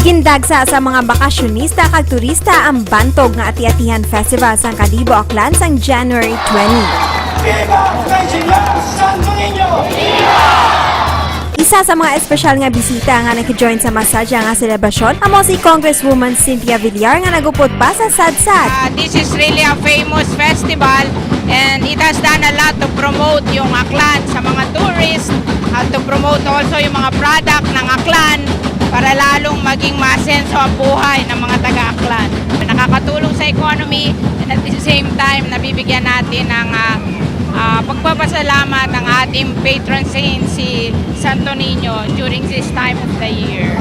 Gindagsa sa mga bakasyonista kag turista ang Bantog nga Ati-Atihan Festival sang Kalibo Aklan sang January 20. Viva Engineer Santo Niño! Isa sa mga espesyal nga bisita nga nag-join sa masadya nga selebrasyon amo si Congresswoman Cynthia Villar nga nagupod pa sa sadsad. This is really a famous festival and it has done a lot to promote yung Aklan sa mga tourists at to promote also yung mga product ng Aklan para lalong maging masenso ang buhay ng mga taga-Aklan. Nakakatulong sa economy and at the same time nabibigyan natin ng pagpapasalamat ng ating patron saint si Santo Niño during this time of the year.